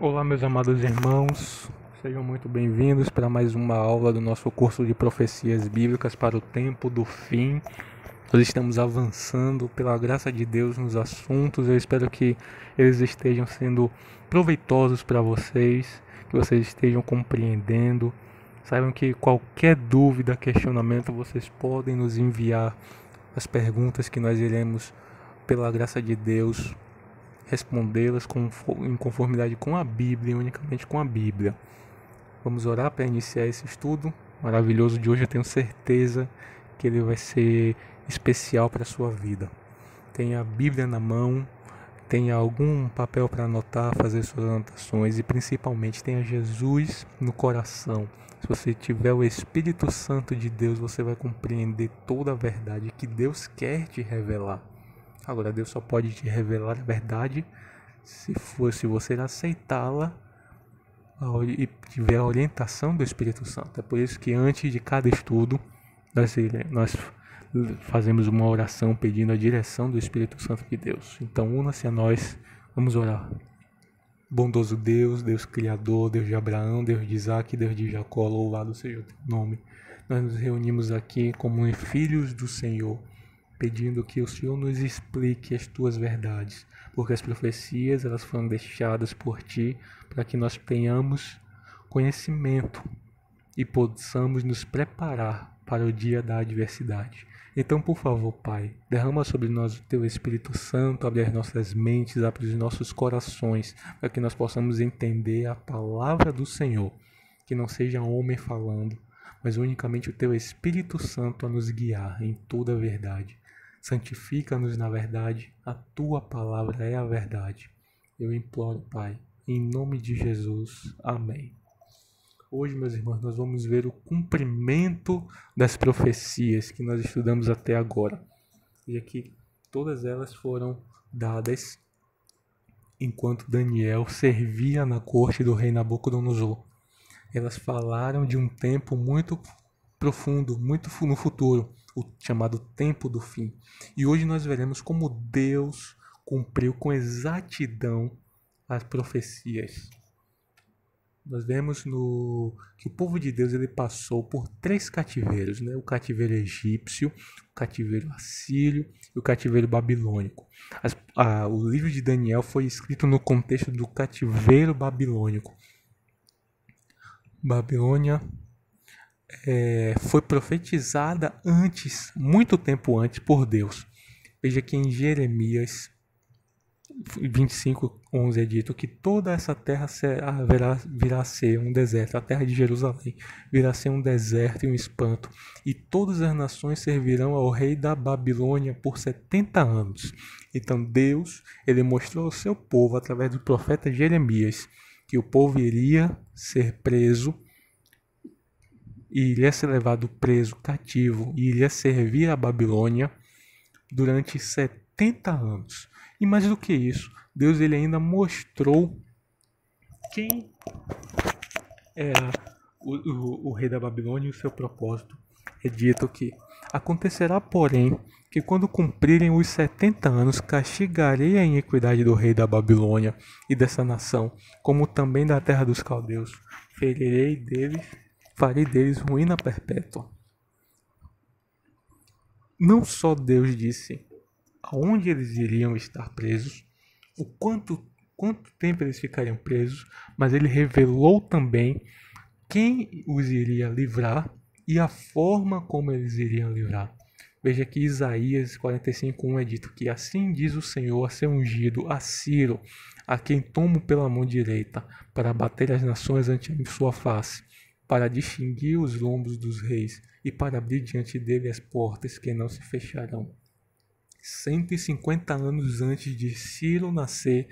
Olá, meus amados irmãos, sejam muito bem-vindos para mais uma aula do nosso curso de profecias bíblicas para o tempo do fim. Nós estamos avançando pela graça de Deus nos assuntos. Eu espero que eles estejam sendo proveitosos para vocês, que vocês estejam compreendendo. Saibam que qualquer dúvida, questionamento, vocês podem nos enviar as perguntas que nós iremos, pela graça de Deus, respondê-las em conformidade com a Bíblia, unicamente com a Bíblia. Vamos orar para iniciar esse estudo maravilhoso de hoje. Eu tenho certeza que ele vai ser especial para a sua vida. Tenha a Bíblia na mão, tenha algum papel para anotar, fazer suas anotações e principalmente tenha Jesus no coração. Se você tiver o Espírito Santo de Deus, você vai compreender toda a verdade que Deus quer te revelar. Agora, Deus só pode te revelar a verdade se você aceitá-la e tiver a orientação do Espírito Santo. É por isso que antes de cada estudo, nós fazemos uma oração pedindo a direção do Espírito Santo de Deus. Então, una-se a nós, vamos orar. Bondoso Deus, Deus Criador, Deus de Abraão, Deus de Isaac, Deus de Jacó, louvado seja o teu nome. Nós nos reunimos aqui como filhos do Senhor, pedindo que o Senhor nos explique as tuas verdades, porque as profecias elas foram deixadas por ti para que nós tenhamos conhecimento e possamos nos preparar para o dia da adversidade. Então, por favor, Pai, derrama sobre nós o teu Espírito Santo, abre as nossas mentes, abre os nossos corações, para que nós possamos entender a palavra do Senhor, que não seja homem falando, mas unicamente o teu Espírito Santo a nos guiar em toda a verdade. Santifica-nos na verdade, a tua palavra é a verdade. Eu imploro, Pai, em nome de Jesus. Amém. Hoje, meus irmãos, nós vamos ver o cumprimento das profecias que nós estudamos até agora. E aqui, todas elas foram dadas enquanto Daniel servia na corte do rei Nabucodonosor. Elas falaram de um tempo muito profundo, muito no futuro, o chamado tempo do fim. E hoje nós veremos como Deus cumpriu com exatidão as profecias. Nós vemos que o povo de Deus ele passou por 3 cativeiros, né? O cativeiro egípcio, o cativeiro assírio e o cativeiro babilônico. O livro de Daniel foi escrito no contexto do cativeiro babilônico. Babilônia foi profetizada antes, muito tempo antes, por Deus. Veja que em Jeremias 25:11 é dito que toda essa terra virá a ser um deserto. A terra de Jerusalém virá a ser um deserto e um espanto. E todas as nações servirão ao rei da Babilônia por 70 anos. Então Deus ele mostrou ao seu povo, através do profeta Jeremias, que o povo iria ser preso, e iria ser levado preso, cativo, e iria servir a Babilônia durante 70 anos. E mais do que isso, Deus ele ainda mostrou quem era o rei da Babilônia e o seu propósito. É dito que acontecerá, porém, que quando cumprirem os 70 anos, castigarei a iniquidade do rei da Babilônia e dessa nação, como também da terra dos caldeus. Farei deles ruína perpétua. Não só Deus disse aonde eles iriam estar presos, o quanto tempo eles ficariam presos, mas ele revelou também quem os iria livrar e a forma como eles iriam livrar. Veja que Isaías 45:1 é dito que assim diz o Senhor a seu ungido, a Ciro, a quem tomo pela mão direita, para bater as nações ante sua face, para distinguir os lombos dos reis e para abrir diante dele as portas que não se fecharão. 150 anos antes de Ciro nascer,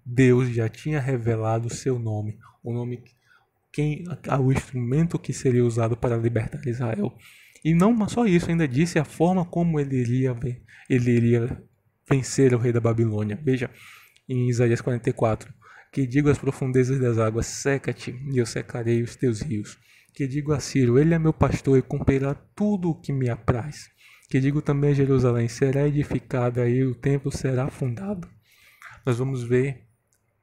Deus já tinha revelado o seu nome, o instrumento que seria usado para libertar Israel. E não só isso, ainda disse a forma como ele iria vencer o rei da Babilônia. Veja, em Isaías 44, que digo às profundezas das águas, seca-te, e eu secarei os teus rios. Que digo a Ciro, ele é meu pastor e cumprirá tudo o que me apraz. Que digo também a Jerusalém, será edificada e o templo será fundado. Nós vamos ver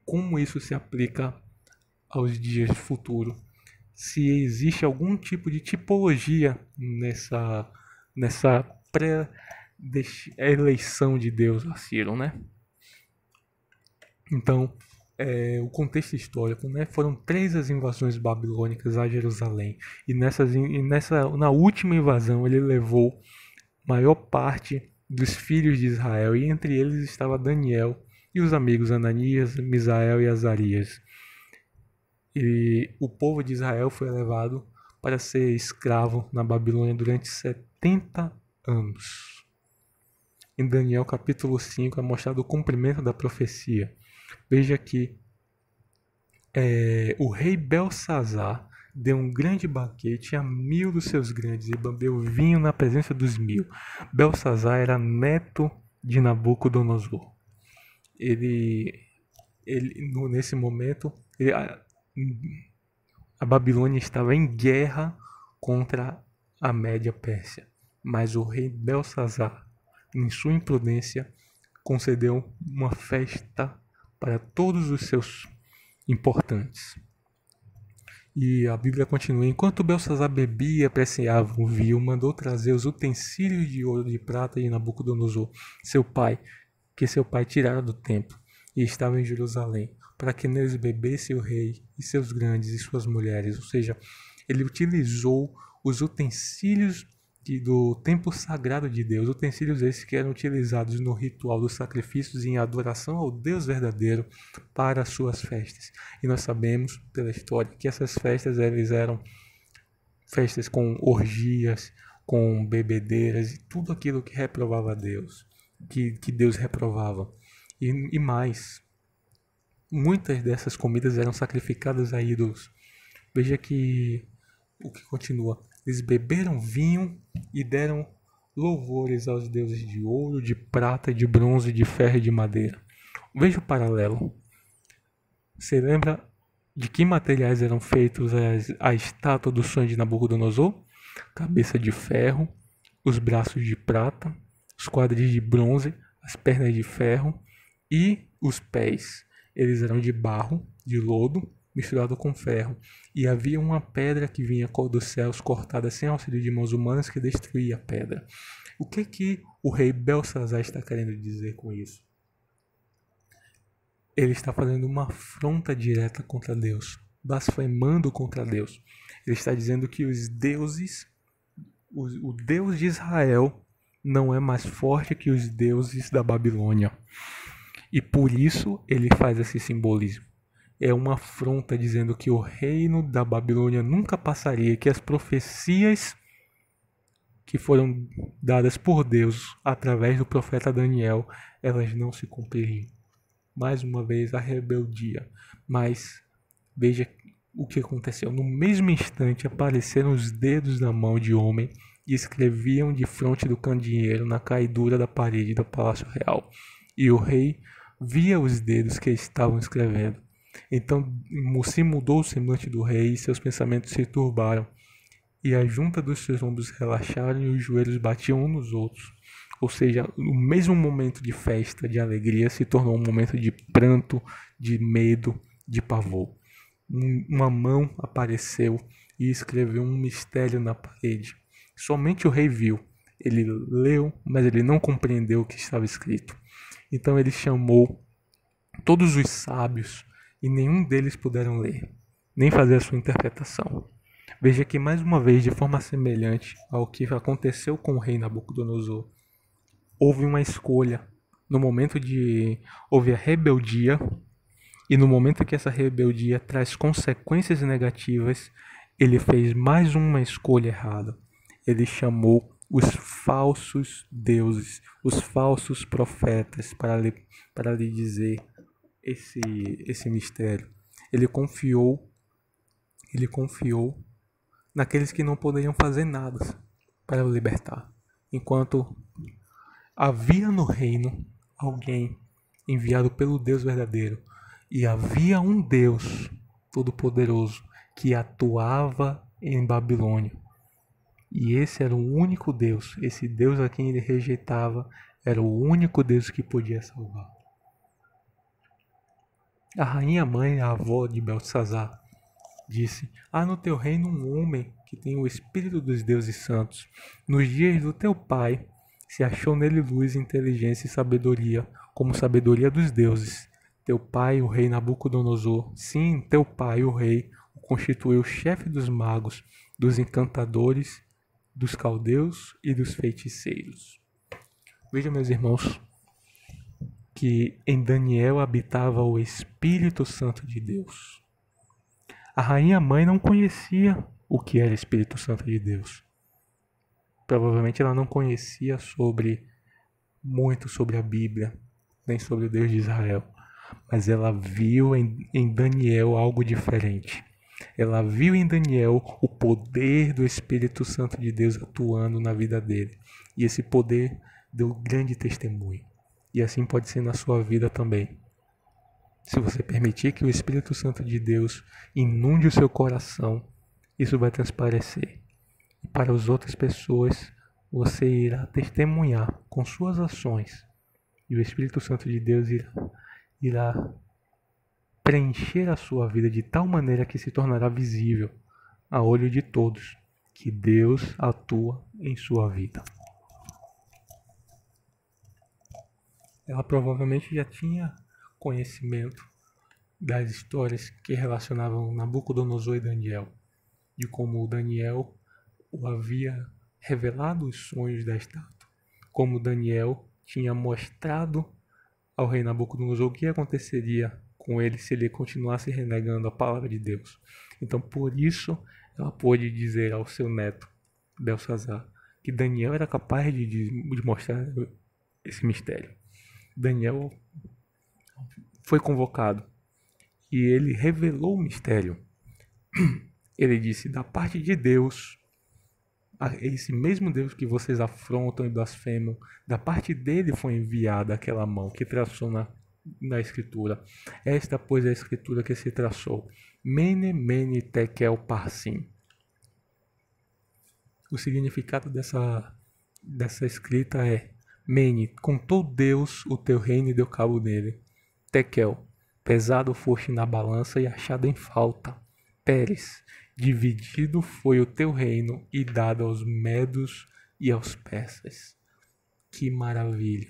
como isso se aplica aos dias futuros. Se existe algum tipo de tipologia nessa pré-eleição de Deus a Ciro, né? Então, o contexto histórico, né? Foram 3 as invasões babilônicas a Jerusalém. Na última invasão ele levou maior parte dos filhos de Israel, e entre eles estava Daniel e os amigos Ananias, Misael e Azarias. E o povo de Israel foi levado para ser escravo na Babilônia durante 70 anos. Em Daniel capítulo 5 é mostrado o cumprimento da profecia. Veja que o rei Belsazar deu um grande banquete a 1000 dos seus grandes e bebeu vinho na presença dos 1000. Belsazar era neto de Nabucodonosor. Nesse momento, a Babilônia estava em guerra contra a Média Pérsia, mas o rei Belsazar, em sua imprudência, concedeu uma festa para todos os seus importantes. E a Bíblia continua: enquanto Belsazar bebia e apreciava o vinho, mandou trazer os utensílios de ouro e de prata de Nabucodonosor, que seu pai tirara do templo, e estava em Jerusalém, para que neles bebesse o rei e seus grandes e suas mulheres. Ou seja, ele utilizou os utensílios do templo sagrado de Deus, utensílios esses que eram utilizados no ritual dos sacrifícios em adoração ao Deus verdadeiro para as suas festas. E nós sabemos pela história que essas festas eram festas com orgias, com bebedeiras e tudo aquilo que reprovava Deus, que Deus reprovava. E mais, muitas dessas comidas eram sacrificadas a ídolos. Veja que o que continua: eles beberam vinho e deram louvores aos deuses de ouro, de prata, de bronze, de ferro e de madeira. Veja o paralelo. Você lembra de que materiais eram feitos a estátua do sonho de Nabucodonosor? Cabeça de ferro, os braços de prata, os quadris de bronze, as pernas de ferro e os pés. Eles eram de barro, de lodo, misturado com ferro, e havia uma pedra que vinha dos céus cortada sem auxílio de mãos humanas que destruía a pedra. O que o rei Belsazar está querendo dizer com isso? Ele está fazendo uma afronta direta contra Deus, blasfemando contra Deus. Ele está dizendo que os deuses, o Deus de Israel não é mais forte que os deuses da Babilônia. E por isso ele faz esse simbolismo. É uma afronta dizendo que o reino da Babilônia nunca passaria, que as profecias que foram dadas por Deus através do profeta Daniel, elas não se cumpririam. Mais uma vez a rebeldia. Mas veja o que aconteceu. No mesmo instante apareceram os dedos na mão de homem e escreviam de fronte do candeeiro na caidura da parede do palácio real. E o rei via os dedos que estavam escrevendo. Então se mudou o semblante do rei e seus pensamentos se turbaram. E a junta dos seus ombros relaxaram e os joelhos batiam uns nos outros. Ou seja, o mesmo momento de festa, de alegria, se tornou um momento de pranto, de medo, de pavor. Uma mão apareceu e escreveu um mistério na parede. Somente o rei viu. Ele leu, mas ele não compreendeu o que estava escrito. Então ele chamou todos os sábios e nenhum deles puderam ler, nem fazer a sua interpretação. Veja que mais uma vez, de forma semelhante ao que aconteceu com o rei Nabucodonosor, houve uma escolha. No momento houve a rebeldia, e no momento que essa rebeldia traz consequências negativas, ele fez mais uma escolha errada. Ele chamou os falsos deuses, os falsos profetas para lhe dizer esse mistério. Ele confiou naqueles que não poderiam fazer nada para o libertar, enquanto havia no reino alguém enviado pelo Deus verdadeiro, e havia um Deus todo-poderoso que atuava em Babilônia. E esse era o único Deus, esse Deus a quem ele rejeitava, era o único Deus que podia salvar. A rainha mãe, a avó de Beltesazar, disse: há no teu reino um homem que tem o espírito dos deuses santos. Nos dias do teu pai se achou nele luz, inteligência e sabedoria, como sabedoria dos deuses. Teu pai, o rei Nabucodonosor, sim, teu pai, o rei, o constituiu chefe dos magos, dos encantadores, dos caldeus e dos feiticeiros. Vejam, meus irmãos, que em Daniel habitava o Espírito Santo de Deus. A rainha mãe não conhecia o que era Espírito Santo de Deus. Provavelmente ela não conhecia muito sobre a Bíblia, nem sobre o Deus de Israel. Mas ela viu em Daniel algo diferente. Ela viu em Daniel o poder do Espírito Santo de Deus atuando na vida dele. E esse poder deu grande testemunho. E assim pode ser na sua vida também. Se você permitir que o Espírito Santo de Deus inunde o seu coração, isso vai transparecer. E para as outras pessoas, você irá testemunhar com suas ações. E o Espírito Santo de Deus irá preencher a sua vida de tal maneira que se tornará visível a olho de todos que Deus atua em sua vida. Ela provavelmente já tinha conhecimento das histórias que relacionavam Nabucodonosor e Daniel, de como Daniel o havia revelado os sonhos da estátua, como Daniel tinha mostrado ao rei Nabucodonosor o que aconteceria com ele se ele continuasse renegando a palavra de Deus. Então, por isso, ela pôde dizer ao seu neto, Belsazar, que Daniel era capaz de mostrar esse mistério. Daniel foi convocado e ele revelou o mistério. Ele disse: da parte de Deus, esse mesmo Deus que vocês afrontam e blasfemam, da parte dele foi enviada aquela mão que traçou na escritura. Esta, pois, é a escritura que se traçou. Mene, mene, tekel, parsim. O significado dessa escrita é: Mene, contou Deus o teu reino e deu cabo nele. Tekel, pesado foste na balança e achado em falta. Pérez, dividido foi o teu reino e dado aos medos e aos persas. Que maravilha!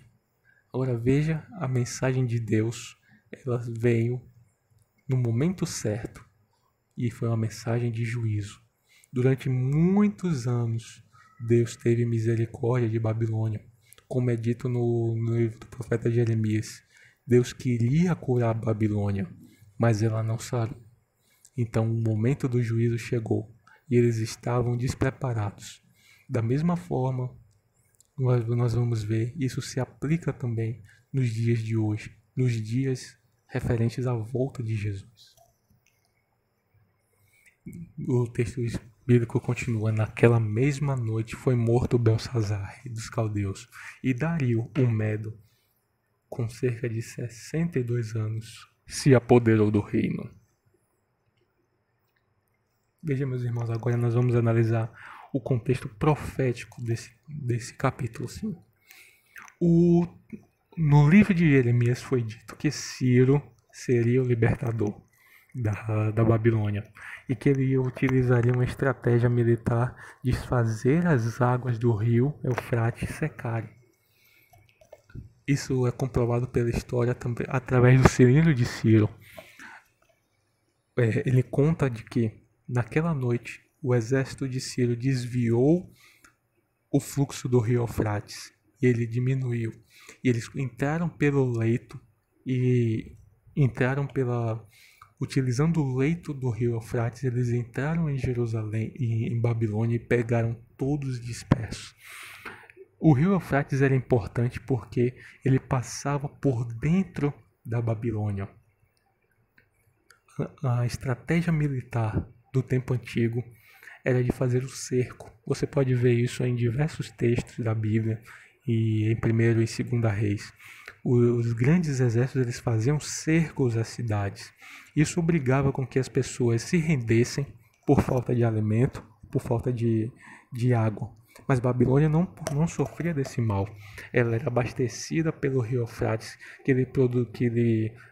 Agora veja a mensagem de Deus. Ela veio no momento certo e foi uma mensagem de juízo. Durante muitos anos, Deus teve misericórdia de Babilônia, como é dito no livro do profeta Jeremias. Deus queria curar a Babilônia, mas ela não sarou. Então o momento do juízo chegou e eles estavam despreparados. Da mesma forma, nós vamos ver, isso se aplica também nos dias de hoje, nos dias referentes à volta de Jesus. O texto bíblico continua: naquela mesma noite foi morto Belsazar, rei dos caldeus, e Dario, o Medo, com cerca de 62 anos, se apoderou do reino. Veja, meus irmãos, agora nós vamos analisar o contexto profético desse capítulo 5. No livro de Jeremias foi dito que Ciro seria o libertador da Babilônia e que ele utilizaria uma estratégia militar de fazer as águas do rio Eufrates secarem. Isso é comprovado pela história também através do cilindro de Ciro. Ele conta de que naquela noite o exército de Ciro desviou o fluxo do rio Eufrates e ele diminuiu. E eles entraram pelo leito e utilizando o leito do rio Eufrates, eles entraram em Jerusalém e em Babilônia e pegaram todos dispersos. O rio Eufrates era importante porque ele passava por dentro da Babilônia. A estratégia militar do tempo antigo era de fazer o cerco. Você pode ver isso em diversos textos da Bíblia e em 1º e 2º Reis. Os grandes exércitos eles faziam cercos às cidades. Isso obrigava com que as pessoas se rendessem por falta de alimento, por falta de água. Mas Babilônia não sofria desse mal. Ela era abastecida pelo rio Eufrates, que lhe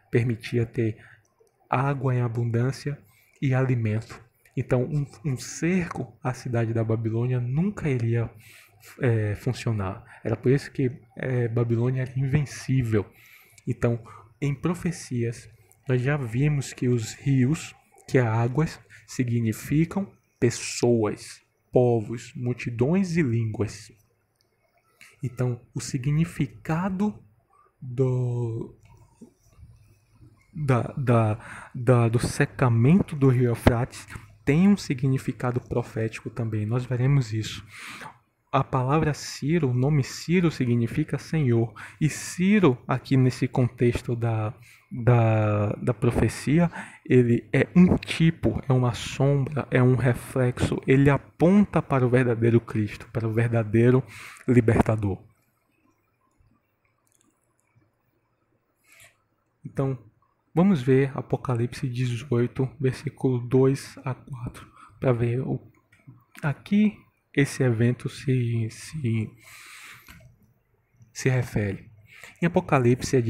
permitia ter água em abundância e alimento. Então, um cerco à cidade da Babilônia nunca iria funcionar. Era por isso que Babilônia era invencível. Então, em profecias, nós já vimos que os rios, que as águas, significam pessoas, povos, multidões e línguas. Então, o significado do secamento do rio Eufrates tem um significado profético também. Nós veremos isso. A palavra Ciro, o nome Ciro significa Senhor. E Ciro, aqui nesse contexto da profecia, ele é um tipo, é uma sombra, é um reflexo. Ele aponta para o verdadeiro Cristo, para o verdadeiro libertador. Então, vamos ver Apocalipse 18, versículo 2 a 4, para ver aqui esse evento se refere. Em Apocalipse é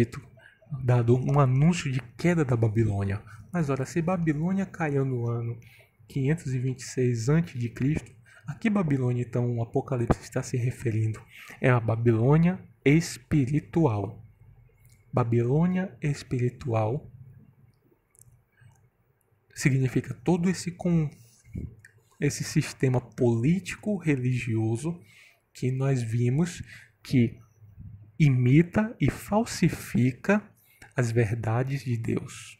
dado um anúncio de queda da Babilônia. Mas ora, se Babilônia caiu no ano 526 a.C., a que Babilônia então o Apocalipse está se referindo? É a Babilônia espiritual. Babilônia espiritual significa todo esse sistema político religioso que nós vimos que imita e falsifica as verdades de Deus.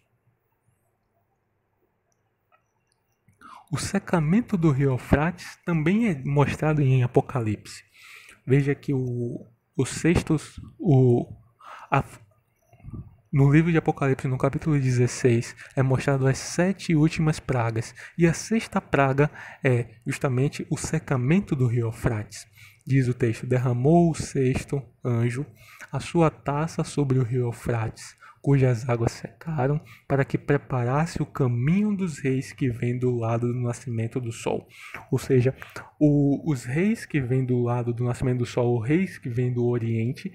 O secamento do rio Eufrates também é mostrado em Apocalipse. Veja que no livro de Apocalipse, no capítulo 16, é mostrado as 7 últimas pragas. E a 6ª praga é justamente o secamento do rio Eufrates. Diz o texto: derramou o 6º anjo a sua taça sobre o rio Eufrates, cujas águas secaram, para que preparasse o caminho dos reis que vêm do lado do nascimento do sol. Ou seja, os reis que vêm do lado do nascimento do sol, os reis que vêm do oriente,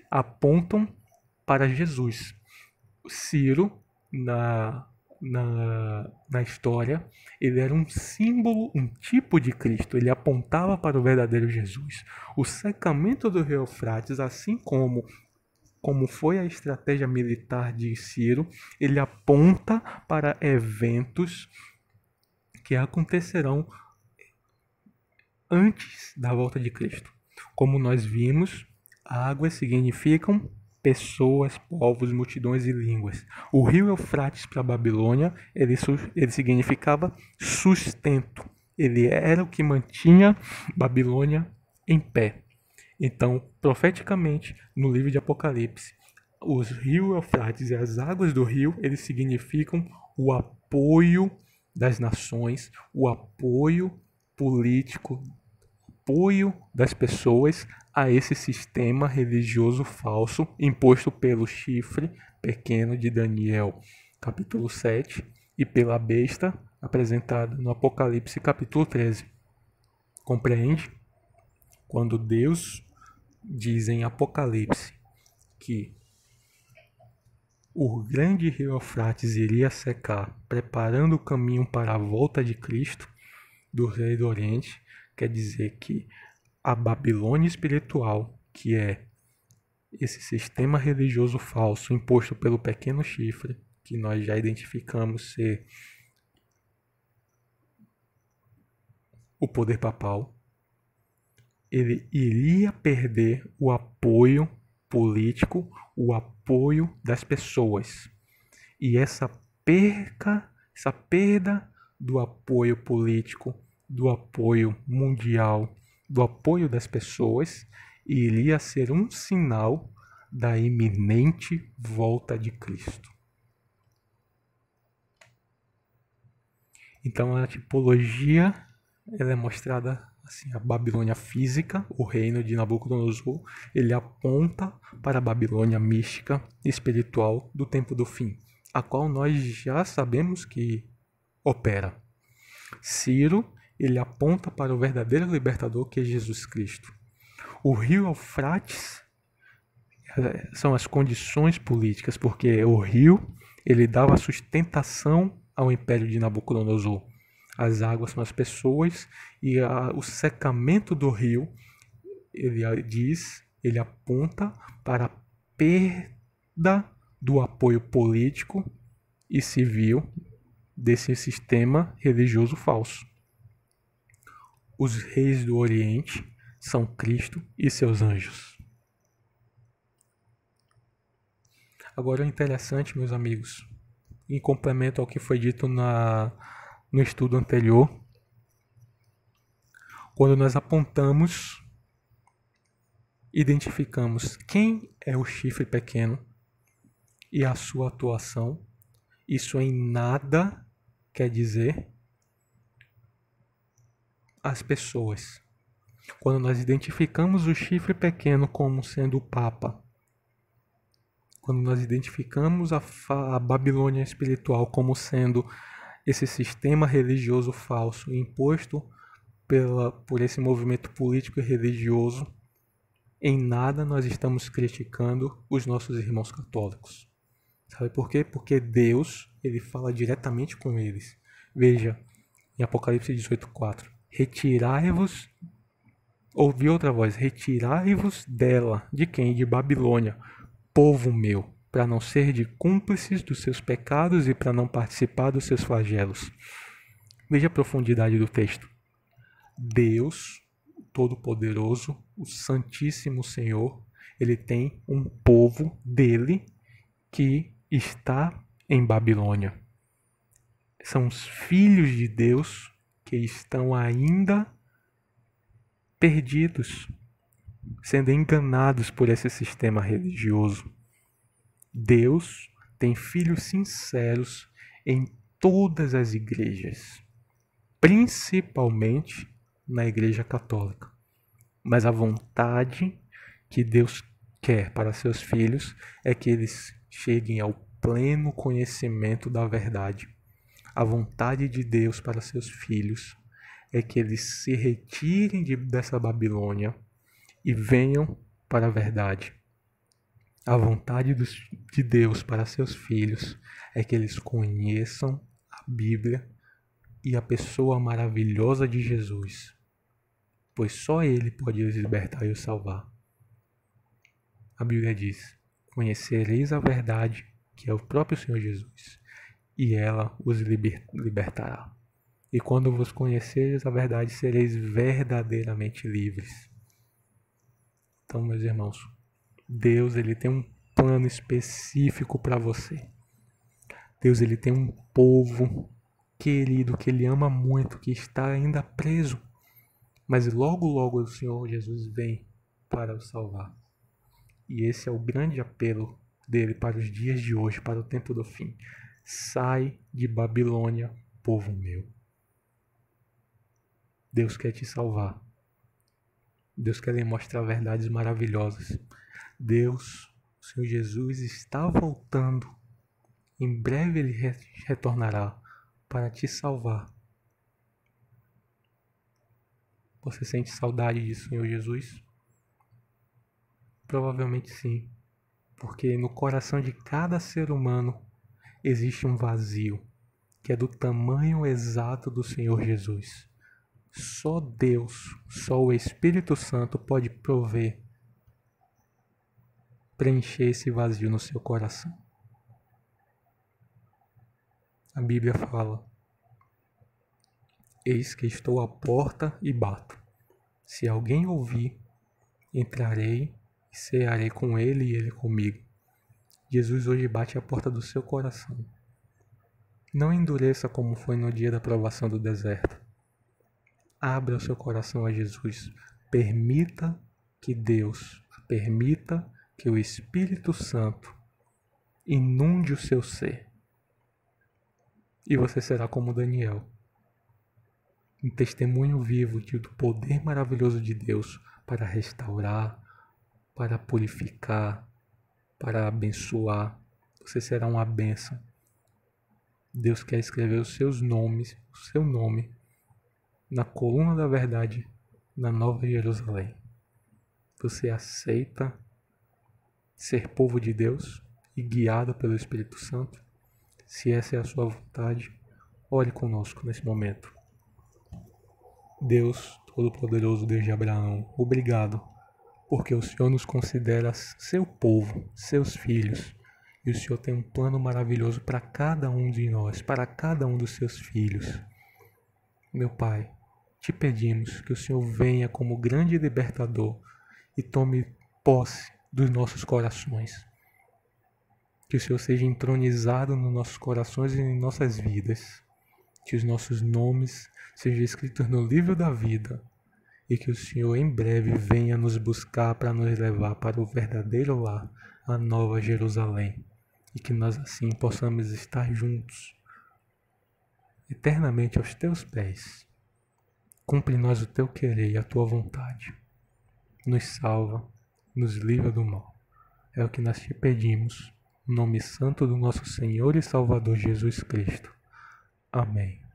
apontam para Jesus. Ciro, na história, ele era um símbolo, um tipo de Cristo. Ele apontava para o verdadeiro Jesus. O secamento do rio Eufrates, assim como foi a estratégia militar de Ciro, ele aponta para eventos que acontecerão antes da volta de Cristo. Como nós vimos, águas significam pessoas, povos, multidões e línguas. O rio Eufrates para a Babilônia, ele significava sustento. Ele era o que mantinha Babilônia em pé. Então, profeticamente, no livro de Apocalipse, os rios Eufrates e as águas do rio, eles significam o apoio das nações, o apoio político, apoio das pessoas a esse sistema religioso falso imposto pelo chifre pequeno de Daniel, capítulo 7, e pela besta apresentada no Apocalipse, capítulo 13. Compreende? Quando Deus diz em Apocalipse que o grande rio Eufrates iria secar, preparando o caminho para a volta de Cristo, do Rei do Oriente, quer dizer que a Babilônia espiritual, que é esse sistema religioso falso imposto pelo pequeno chifre, que nós já identificamos ser o poder papal, ele iria perder o apoio político, o apoio das pessoas. E essa perda do apoio político, do apoio mundial, do apoio das pessoas, iria ser um sinal da iminente volta de Cristo. Então a tipologia ela é mostrada assim, a Babilônia física, o reino de Nabucodonosor, ele aponta para a Babilônia mística, espiritual do tempo do fim, a qual nós já sabemos que opera. Ciro, ele aponta para o verdadeiro libertador, que é Jesus Cristo. O rio Eufrates são as condições políticas, porque o rio Ele dava sustentação ao império de Nabucodonosor. As águas são as pessoas e o secamento do rio, ele aponta para a perda do apoio político e civil desse sistema religioso falso. Os reis do Oriente são Cristo e seus anjos. Agora, o interessante, meus amigos, em complemento ao que foi dito no estudo anterior, quando nós apontamos, identificamos quem é o chifre pequeno e a sua atuação, isso em nada quer dizer as pessoas. Quando nós identificamos o chifre pequeno como sendo o Papa, quando nós identificamos a Babilônia espiritual como sendo esse sistema religioso falso imposto por esse movimento político e religioso, em nada nós estamos criticando os nossos irmãos católicos. Sabe por quê? Porque Deus, ele fala diretamente com eles. Veja, em Apocalipse 18:4, retirai-vos, ouvi outra voz, retirai-vos dela, de quem? De Babilônia, povo meu, para não ser de cúmplices dos seus pecados e para não participar dos seus flagelos. Veja a profundidade do texto. Deus, Todo-Poderoso, o Santíssimo Senhor, ele tem um povo dele que está em Babilônia. São os filhos de Deus que estão ainda perdidos, sendo enganados por esse sistema religioso. Deus tem filhos sinceros em todas as igrejas, principalmente na Igreja Católica. Mas a vontade que Deus quer para seus filhos é que eles cheguem ao pleno conhecimento da verdade. A vontade de Deus para seus filhos é que eles se retirem dessa Babilônia e venham para a verdade. A vontade de Deus para seus filhos é que eles conheçam a Bíblia e a pessoa maravilhosa de Jesus, pois só Ele pode os libertar e os salvar. A Bíblia diz: conhecereis a verdade, que é o próprio Senhor Jesus, e ela os libertará. E quando vos conhecereis a verdade, sereis verdadeiramente livres. Então, meus irmãos, Deus, ele tem um plano específico para você. Deus, ele tem um povo querido, que ele ama muito, que está ainda preso. Mas logo, logo o Senhor Jesus vem para o salvar. E esse é o grande apelo dele para os dias de hoje, para o tempo do fim. Sai de Babilônia, povo meu. Deus quer te salvar. Deus quer lhe mostrar verdades maravilhosas. Deus, o Senhor Jesus, está voltando. Em breve ele retornará para te salvar. Você sente saudade de Senhor Jesus? Provavelmente sim, porque no coração de cada ser humano existe um vazio, que é do tamanho exato do Senhor Jesus. Só Deus, só o Espírito Santo pode preencher esse vazio no seu coração. A Bíblia fala: eis que estou à porta e bato. Se alguém ouvir, entrarei e cearei com ele e ele comigo. Jesus hoje bate à porta do seu coração. Não endureça como foi no dia da provação do deserto. Abra o seu coração a Jesus. Permita que o Espírito Santo inunde o seu ser. E você será como Daniel, um testemunho vivo do poder maravilhoso de Deus para restaurar, para purificar, para abençoar. Você será uma bênção. Deus quer escrever os seus nomes, o seu nome, na coluna da verdade, na Nova Jerusalém. Você aceita ser povo de Deus e guiado pelo Espírito Santo? se essa é a sua vontade, ore conosco nesse momento. Deus Todo-Poderoso, Deus de Abraão, obrigado, porque o Senhor nos considera seu povo, seus filhos, e o Senhor tem um plano maravilhoso para cada um de nós, para cada um dos seus filhos. Meu Pai, te pedimos que o Senhor venha como grande libertador e tome posse dos nossos corações. Que o Senhor seja entronizado nos nossos corações e em nossas vidas. Que os nossos nomes sejam escritos no livro da vida. E que o Senhor em breve venha nos buscar para nos levar para o verdadeiro lar, a Nova Jerusalém. E que nós assim possamos estar juntos, eternamente aos teus pés. Cumpre em nós o teu querer e a tua vontade. Nos salva, nos livra do mal. É o que nós te pedimos. No nome santo do nosso Senhor e Salvador Jesus Cristo. Amém.